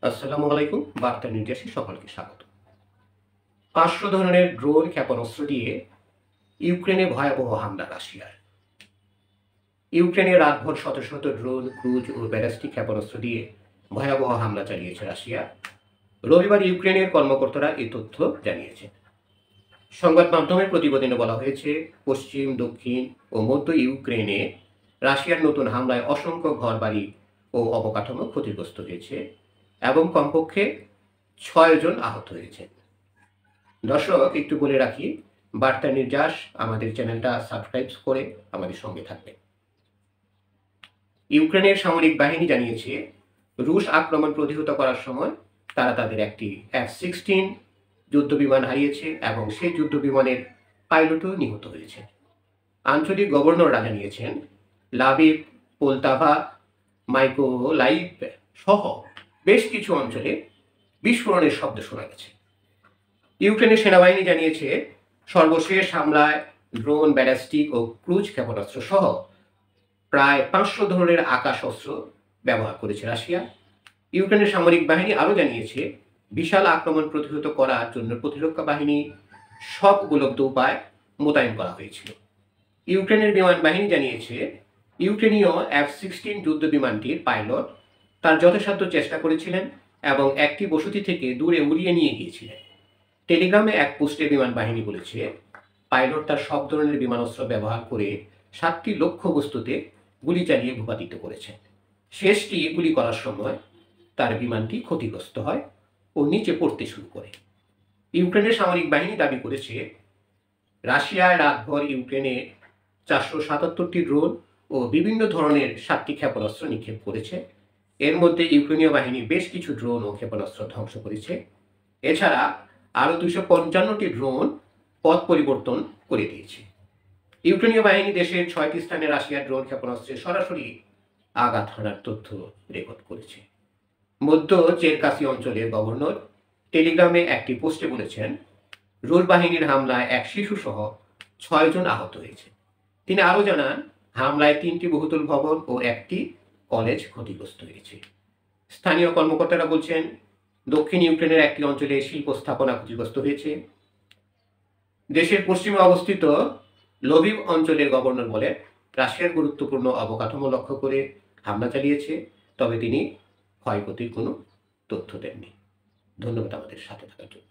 আসসালামু আলাইকুম। বার্তা নির্দেশে সকলকে স্বাগত। ৫০০ ধরনের ড্রোন ক্ষেপণাস্ত্র দিয়ে ইউক্রেনে ভয়াবহ হামলা রাশিয়ার। ইউক্রেনে রাতভর শত শত ড্রোন, ক্রুজ ও ব্যালিস্টিক ক্ষেপণাস্ত্র দিয়ে ভয়াবহ হামলা চালিয়েছে রাশিয়া। রবিবার ইউক্রেনের কর্মকর্তারা এই তথ্য জানিয়েছেন। সংবাদ মাধ্যমের প্রতিবেদনে বলা হয়েছে, পশ্চিম, দক্ষিণ ও মধ্য ইউক্রেনে রাশিয়ার নতুন হামলায় অসংখ্য ঘরবাড়ি ও অবকাঠামো ক্ষতিগ্রস্ত হয়েছে এবং কমপক্ষে ৬ জন আহত হয়েছেন। দর্শক, একটু বলে রাখি, বার্তা নির্যাস আমাদের চ্যানেলটা সাবস্ক্রাইব করে আমাদের সঙ্গে থাকবেন। ইউক্রেনের সামরিক বাহিনী জানিয়েছে, রুশ আক্রমণ প্রতিহত করার সময় তারা তাদের একটি F-16 যুদ্ধবিমান হারিয়েছে এবং সেই যুদ্ধবিমানের পাইলটও নিহত হয়েছে। আঞ্চলিক গভর্নররা জানিয়েছেন, লাভিভ, পোলতাভা, মাইকোলাইভ সহ বেশ কিছু অঞ্চলে বিস্ফোরণের শব্দ শোনা গেছে। ইউক্রেনের সেনাবাহিনী জানিয়েছে, সর্বশেষ হামলায় ড্রোন, ব্যালিস্টিক ও ক্রুজ ক্ষেপণাস্ত্র সহ প্রায় ৫০০ ধরনের আকাশ অস্ত্র ব্যবহার করেছে রাশিয়া। ইউক্রেনের সামরিক বাহিনী আরও জানিয়েছে, বিশাল আক্রমণ প্রতিহত করার জন্য প্রতিরক্ষা বাহিনী সব উপলব্ধ উপায় মোতায়েন করা হয়েছিল। ইউক্রেনের বিমান বাহিনী জানিয়েছে, ইউক্রেনীয় F-16 যুদ্ধ বিমানটির পাইলট তার যথাসাধ্য চেষ্টা করেছিলেন এবং একটি বসতি থেকে দূরে উড়িয়ে নিয়ে গিয়েছিলেন। টেলিগ্রামে এক পোস্টে বিমান বাহিনী বলেছে, পাইলট তার সব ধরনের বিমানাস্ত্র ব্যবহার করে 7টি লক্ষ্য বস্তুতে গুলি চালিয়ে ভূপাতিত করেছেন। শেষটি গুলি করার সময় তার বিমানটি ক্ষতিগ্রস্ত হয় ও নিচে পড়তে শুরু করে। ইউক্রেনের সামরিক বাহিনী দাবি করেছে, রাশিয়ায় রাতভর ইউক্রেনে 477টি ড্রোন ও বিভিন্ন ধরনের 7টি ক্ষেপণাস্ত্র নিক্ষেপ করেছে। এর মধ্যে ইউক্রেনীয় বাহিনী বেশ কিছু ড্রোন ও ক্ষেপণাস্ত্র ধ্বংস করেছে। এছাড়া আরও 255টি ড্রোন পথ পরিবর্তন করে দিয়েছে। ইউক্রেনীয় বাহিনী দেশের 6টি স্থানে রাশিয়ার ড্রোন ক্ষেপণাস্ত্রে সরাসরি আঘাত হানার তথ্য রেকর্ড করেছে। মধ্য চেরকাসি অঞ্চলের গভর্নর টেলিগ্রামে একটি পোস্টে বলেছেন, রুশ বাহিনীর হামলায় এক শিশুসহ 6 জন আহত হয়েছে। তিনি আরও জানান, হামলায় 3টি বহুতল ভবন ও একটি কলেজ ক্ষতিগ্রস্ত হয়েছে। স্থানীয় কর্মকর্তারা বলছেন, দক্ষিণ ইউক্রেনের একটি অঞ্চলে শিল্প স্থাপনা ক্ষতিগ্রস্ত হয়েছে। দেশের পশ্চিমে অবস্থিত লভিভ অঞ্চলের গভর্নর বলেন, রাশিয়ার গুরুত্বপূর্ণ অবকাঠামো লক্ষ্য করে হামলা চালিয়েছে, তবে তিনি ক্ষয়ক্ষতির কোনো তথ্য দেননি। ধন্যবাদ আমাদের সাথে থাকার জন্য।